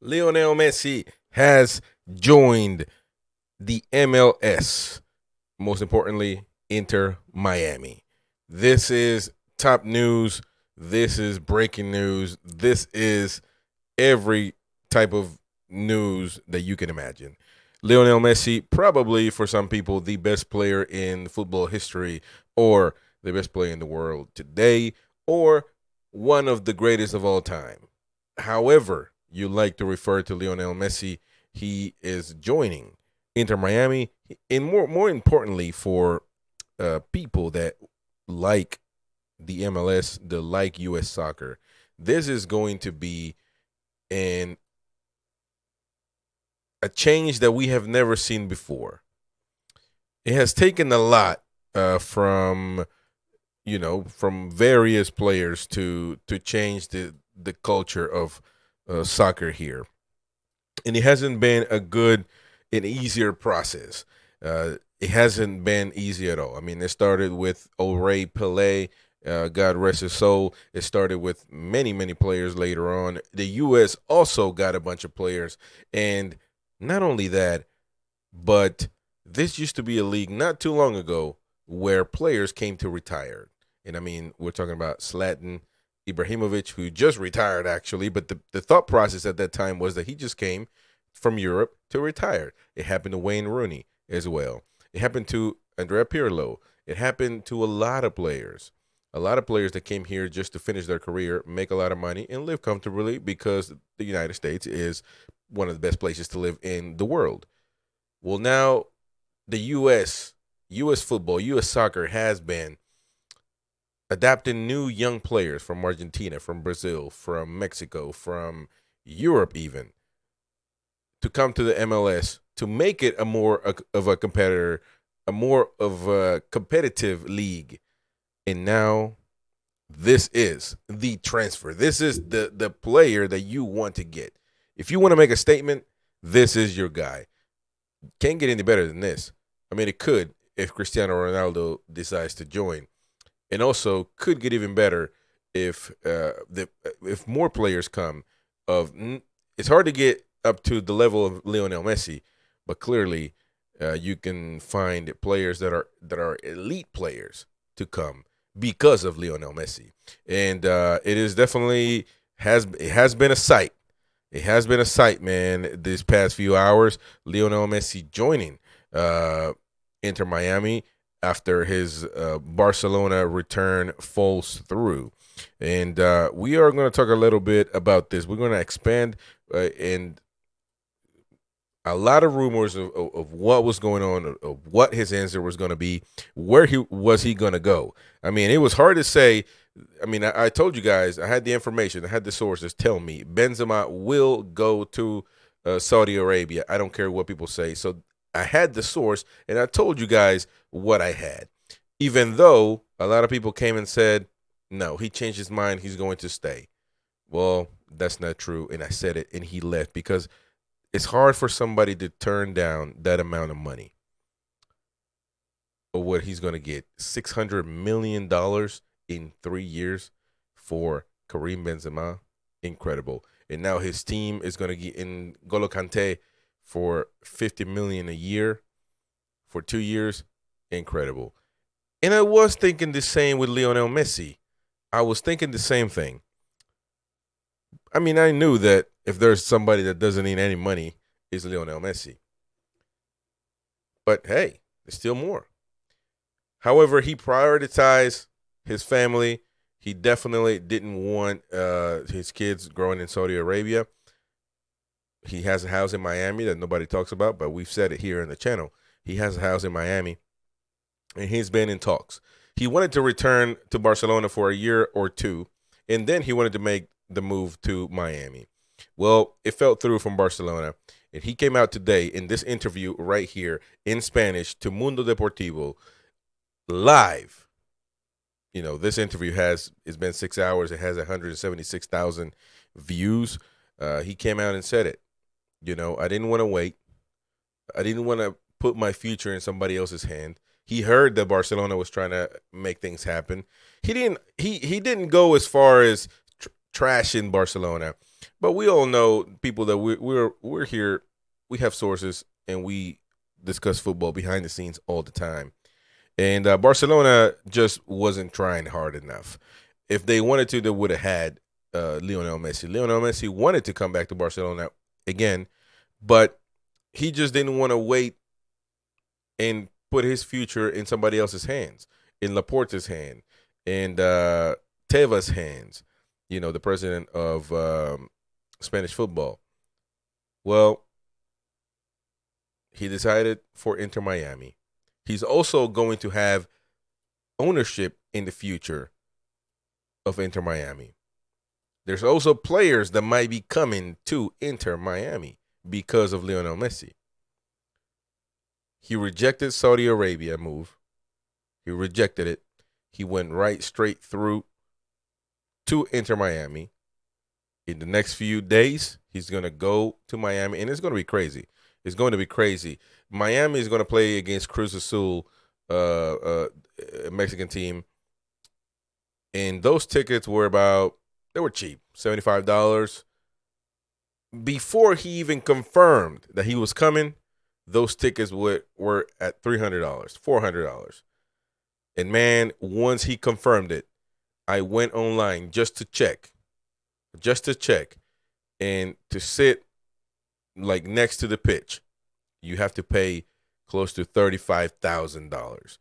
Lionel Messi has joined the MLS. Most importantly, Inter Miami. This is top news. This is breaking news. This is every type of news that you can imagine. Lionel Messi, probably for some people, the best player in football history, or the best player in the world today, or one of the greatest of all time. However, you like to refer to Lionel Messi, he is joining Inter Miami, and more importantly for people that like the MLS, that like U.S. soccer, this is going to be an a change that we have never seen before. It has taken a lot from various players to change the culture of soccer here, and it hasn't been a good and easier process. It hasn't been easy at all. I mean, it started with Ray Pelé, God rest his soul. It started with many players later on. The U.S. also got a bunch of players, and not only that, but this used to be a league not too long ago where players came to retire. And I mean, we're talking about Zlatan Ibrahimovic, who just retired actually, but the thought process at that time was that he just came from Europe to retire. It happened to Wayne Rooney as well. It happened to Andrea Pirlo. It happened to a lot of players. A lot of players that came here just to finish their career, make a lot of money, and live comfortably because the United States is one of the best places to live in the world. Well, now the U.S. football, U.S. soccer has been adapting new young players from Argentina, from Brazil, from Mexico, from Europe even, to come to the MLS to make it a more of a competitor, a more of a competitive league. And now this is the transfer. This is the player that you want to get. If you want to make a statement, this is your guy. Can't get any better than this. I mean, it could if Cristiano Ronaldo decides to join, and also could get even better if more players come. It's hard to get up to the level of Lionel Messi, but clearly you can find players that are elite players to come because of Lionel Messi, and it is definitely has been a sight. It has been a sight, man, this past few hours. Lionel Messi joining Inter Miami after his Barcelona return falls through. And we are going to talk a little bit about this. We're going to expand and a lot of rumors of what was going on, of what his answer was going to be, where he going to go. I mean, it was hard to say. I mean, I told you guys, I had the information, I had the sources tell me Benzema will go to Saudi Arabia. I don't care what people say. So I had the source, and I told you guys what I had. Even though a lot of people came and said, no, he changed his mind, he's going to stay. Well, that's not true, and I said it, and he left because it's hard for somebody to turn down that amount of money. Or what he's going to get, $600 million in 3 years for Karim Benzema. Incredible. And now his team is going to get in N'Golo Kante for $50 million a year for 2 years. Incredible. And I was thinking the same with Lionel Messi. I was thinking the same thing. I mean, I knew that if there's somebody that doesn't need any money, it's Lionel Messi. But hey, there's still more. However, he prioritized his family. He definitely didn't want his kids growing in Saudi Arabia. He has a house in Miami that nobody talks about, but we've said it here in the channel. He has a house in Miami, and he's been in talks. He wanted to return to Barcelona for a year or two, and then he wanted to make the move to Miami. Well, it fell through from Barcelona, and he came out today in this interview right here in Spanish to Mundo Deportivo live. You know, this interview it's been 6 hours. It has 176,000 views. He came out and said it. You know, I didn't want to wait. I didn't want to put my future in somebody else's hand. He heard that Barcelona was trying to make things happen. He didn't go as far as trashing Barcelona. But we all know people that we're here. We have sources and we discuss football behind the scenes all the time. And Barcelona just wasn't trying hard enough. If they wanted to, they would have had Lionel Messi. Lionel Messi wanted to come back to Barcelona again, but he just didn't want to wait and put his future in somebody else's hands, in Laporta's hand, and Teva's hands, the president of Spanish football. Well, he decided for Inter Miami. He's also going to have ownership in the future of Inter Miami. There's also players that might be coming to Inter Miami because of Lionel Messi. He rejected Saudi Arabia move. He rejected it. He went right straight through to Inter Miami. In the next few days, he's going to go to Miami, and it's going to be crazy. It's going to be crazy. Miami is going to play against Cruz Azul, a Mexican team, and those tickets were they were cheap, $75. Before he even confirmed that he was coming, those tickets were at $300, $400. And man, once he confirmed it, I went online just to check, and to sit like next to the pitch, you have to pay close to $35,000.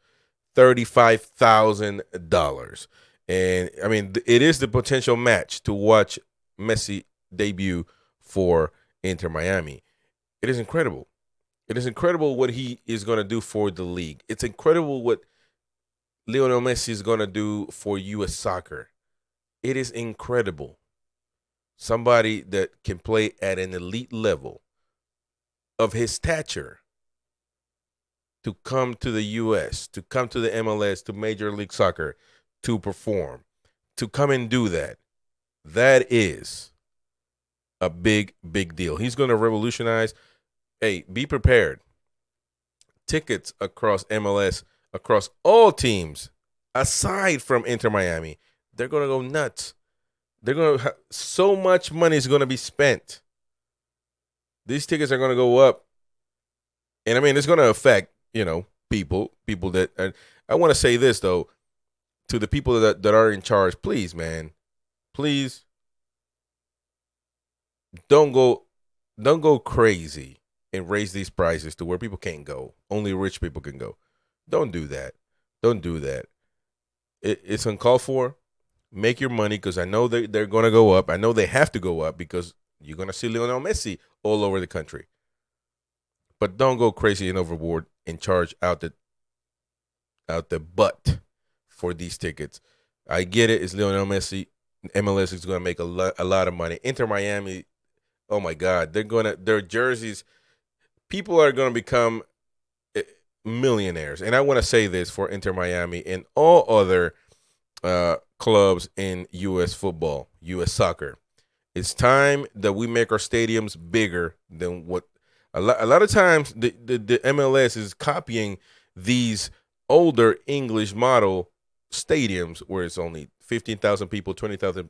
$35,000. And I mean, it is the potential match to watch Messi debut for Inter Miami. It is incredible. It is incredible what he is going to do for the league. It's incredible what Lionel Messi is going to do for U.S. soccer. It is incredible. Somebody that can play at an elite level of his stature to come to the U.S., to come to the MLS, to Major League Soccer, to perform, to come and do that. That is a big, big deal. He's going to revolutionize. Hey, be prepared. Tickets across MLS, across all teams, aside from Inter Miami, they're going to go nuts. They're going to so much money is going to be spent. These tickets are going to go up. And I mean, it's going to affect, people that I want to say this though, to the people that are in charge, please, man, please don't go crazy and raise these prices to where people can't go. Only rich people can go. Don't do that. Don't do that. It's uncalled for. Make your money, because I know they're going to go up. I know they have to go up because you're going to see Lionel Messi all over the country. But don't go crazy and overboard and charge out the butt for these tickets. I get it. It's Lionel Messi. MLS is going to make a lot of money. Inter Miami, oh my God, their jerseys. People are going to become millionaires. And I want to say this for Inter Miami and all other clubs in U.S. football, U.S. soccer. It's time that we make our stadiums bigger than what a lot of times the MLS is copying these older English model stadiums where it's only 15,000 people, 20,000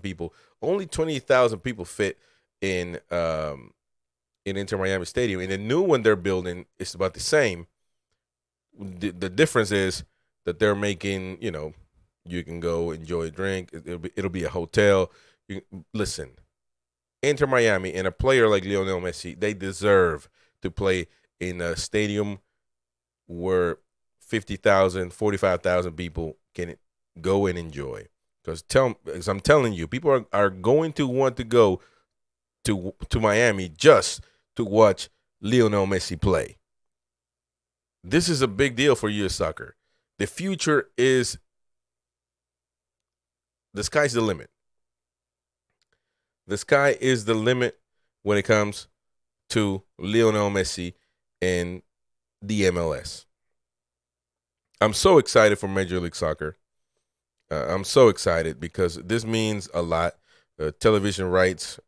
people. Only 20,000 people fit in Inter Miami Stadium. And the new one they're building is about the same. The difference is that they're making, you can go enjoy a drink. It'll be a hotel. Listen, Inter Miami and a player like Lionel Messi, they deserve to play in a stadium where 50,000, 45,000 people can go and enjoy. Because I'm telling you, people are going to want to go to Miami just to watch Lionel Messi play. This is a big deal for U.S. soccer. The future is, the sky's the limit. The sky is the limit when it comes to Lionel Messi and the MLS. I'm so excited for Major League Soccer. I'm so excited because this means a lot. Television rights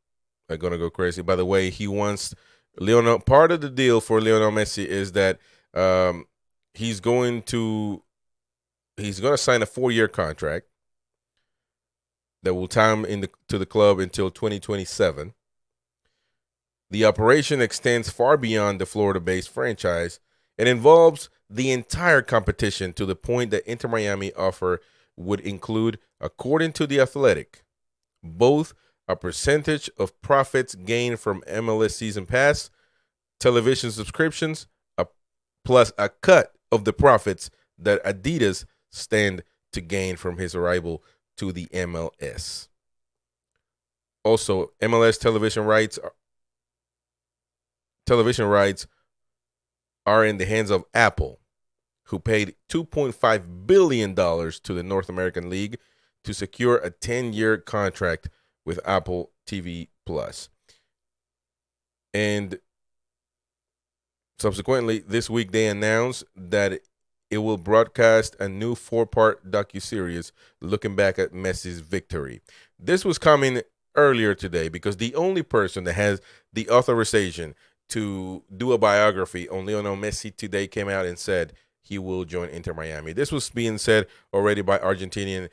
are going to go crazy. By the way, part of the deal for Lionel Messi is that he's going to sign a 4-year contract. that will tie him to the club until 2027. The operation extends far beyond the Florida-based franchise and involves the entire competition to the point that Inter Miami offer would include, according to The Athletic, both a percentage of profits gained from MLS season pass, television subscriptions, plus a cut of the profits that Adidas stand to gain from his arrival to the MLS. Also, MLS television rights are in the hands of Apple, who paid $2.5 billion to the North American League to secure a 10-year contract with Apple TV Plus. And subsequently, this week they announced that it will broadcast a new 4-part docuseries looking back at Messi's victory. This was coming earlier today because the only person that has the authorization to do a biography on Lionel Messi today came out and said he will join Inter Miami. This was being said already by Argentinian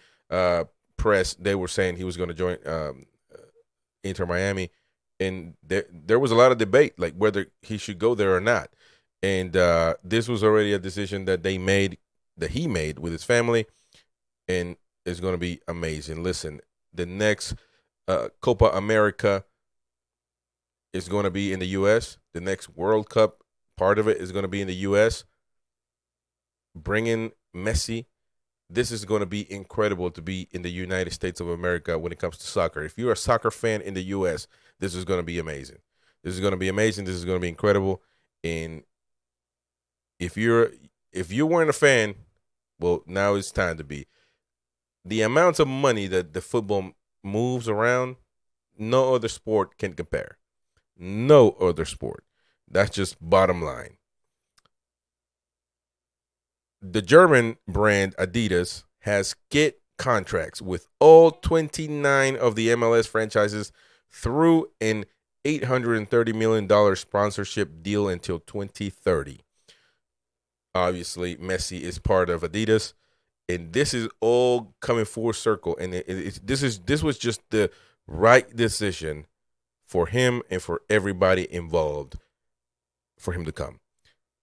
press. They were saying he was going to join Inter Miami, and there was a lot of debate, like whether he should go there or not. And this was already a decision that he made with his family, and it's going to be amazing. Listen, the next Copa America is going to be in the U.S. The next World Cup, part of it, is going to be in the U.S. Bringing Messi, this is going to be incredible to be in the United States of America when it comes to soccer. If you're a soccer fan in the U.S., this is going to be amazing. This is going to be amazing. This is going to be incredible. And if you weren't a fan, well, now it's time to be. The amount of money that the football moves around, no other sport can compare. No other sport. That's just bottom line. The German brand Adidas has kit contracts with all 29 of the MLS franchises through an $830 million sponsorship deal until 2030. Obviously, Messi is part of Adidas, and this is all coming full circle. And this was just the right decision for him and for everybody involved for him to come.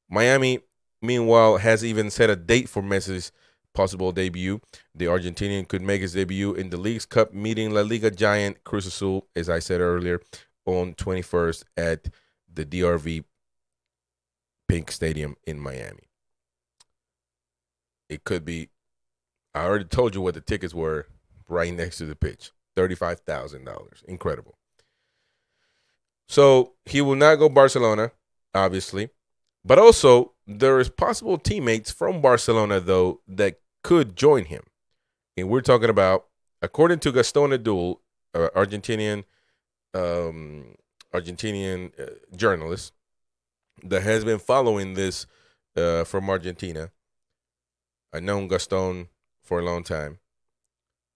Miami, meanwhile, has even set a date for Messi's possible debut. The Argentinian could make his debut in the League's Cup, meeting La Liga giant Cruz Azul, as I said earlier, on 21st at the DRV Pink Stadium in Miami. It could be, I already told you what the tickets were right next to the pitch, $35,000. Incredible. So he will not go Barcelona, obviously. But also, there is possible teammates from Barcelona, though, that could join him. And we're talking about, according to Gaston Edul, Argentinian journalist that has been following this from Argentina. I've known Gaston for a long time.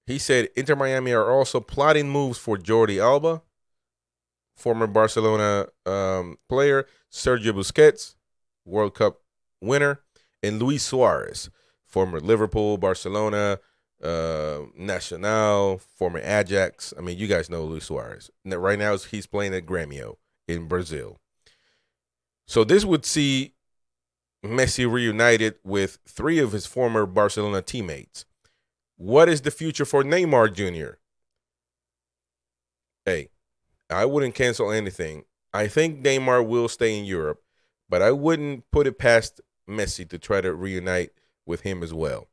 He said Inter Miami are also plotting moves for Jordi Alba, former Barcelona player, Sergio Busquets, World Cup winner, and Luis Suarez, former Liverpool, Barcelona, Nacional, former Ajax. I mean, you guys know Luis Suarez. Right now, he's playing at Grêmio in Brazil. So this would see Messi reunited with 3 of his former Barcelona teammates. What is the future for Neymar Jr.? Hey, I wouldn't cancel anything. I think Neymar will stay in Europe, but I wouldn't put it past Messi to try to reunite with him as well.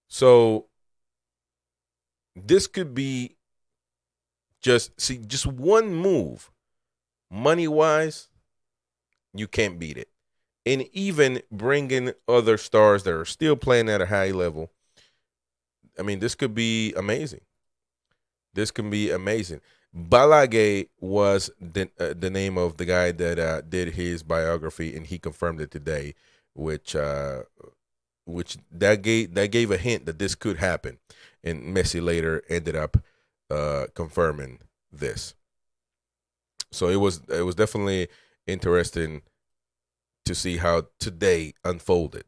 So this could be just one move. Money-wise, you can't beat it. And even bringing other stars that are still playing at a high level, I mean, this could be amazing. This can be amazing. Balaguer was the name of the guy that did his biography, and he confirmed it today, which that gave a hint that this could happen, and Messi later ended up confirming this. So it was definitely interesting to see how today unfolded.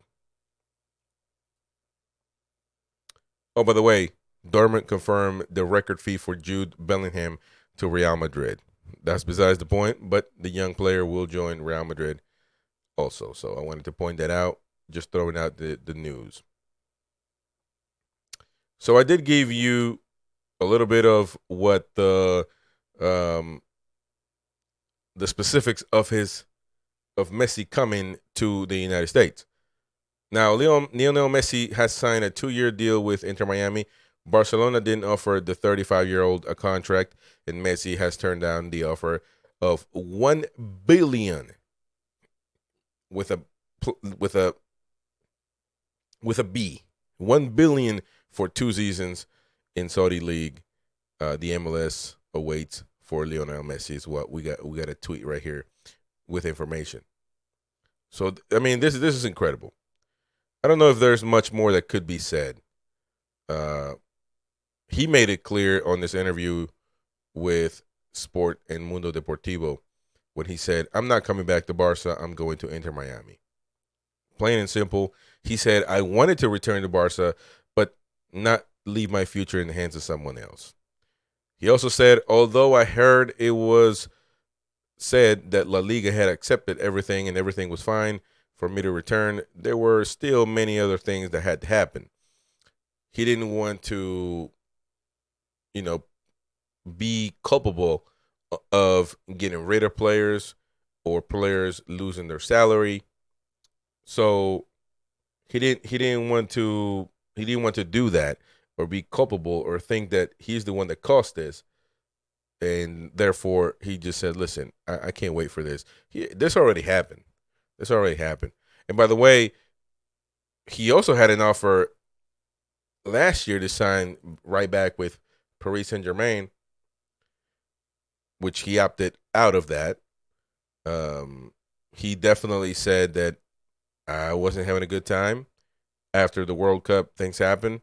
Oh, by the way, Dortmund confirmed the record fee for Jude Bellingham to Real Madrid. That's besides the point, but the young player will join Real Madrid also. So I wanted to point that out, just throwing out the news. So I did give you a little bit of what the specifics of Messi coming to the United States. Now, Lionel Messi has signed a 2-year deal with Inter Miami. Barcelona didn't offer the 35-year-old a contract, and Messi has turned down the offer of $1 billion with a B. $1 billion for 2 seasons in Saudi League. The MLS awaits for Lionel Messi is what we got. We got a tweet right here with information. So I mean, this is incredible. I don't know if there's much more that could be said. He made it clear on this interview with Sport and Mundo Deportivo when he said, "I'm not coming back to Barca. I'm going to Inter Miami." Plain and simple. He said, "I wanted to return to Barca, but not leave my future in the hands of someone else." He also said, although I heard it was said that La Liga had accepted everything and everything was fine for me to return, there were still many other things that had to happen. He didn't want to, be culpable of getting rid of players or players losing their salary. So he didn't want to do that or be culpable or think that he's the one that caused this. And therefore, he just said, listen, I can't wait for this. This already happened. And by the way, he also had an offer last year to sign right back with Paris Saint-Germain, which he opted out of that. He definitely said that I wasn't having a good time after the World Cup. Things happened,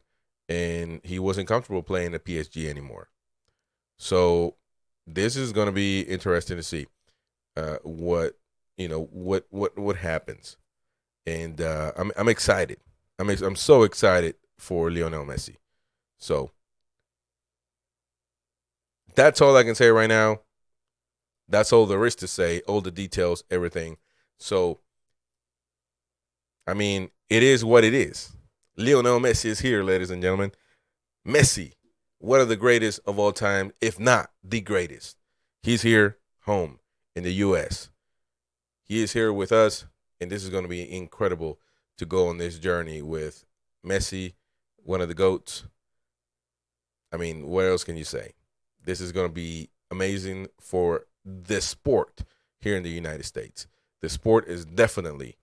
and he wasn't comfortable playing at PSG anymore. So this is going to be interesting to see what happens, and I'm excited. I'm so excited for Lionel Messi. So that's all I can say right now. That's all there is to say. All the details, everything. So I mean, it is what it is. Lionel Messi is here, ladies and gentlemen. Messi, one of the greatest of all time, if not the greatest. He's here, home, in the U.S. He is here with us, and this is going to be incredible to go on this journey with Messi, one of the GOATs. I mean, what else can you say? This is going to be amazing for the sport here in the United States. The sport is definitely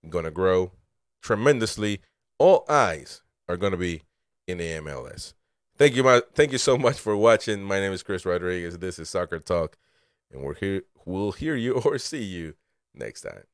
going to grow tremendously. All eyes are going to be in the MLS. Thank you so much for watching. My name is Chris Rodriguez. This is Soccer Talk, and we'll hear you or see you next time.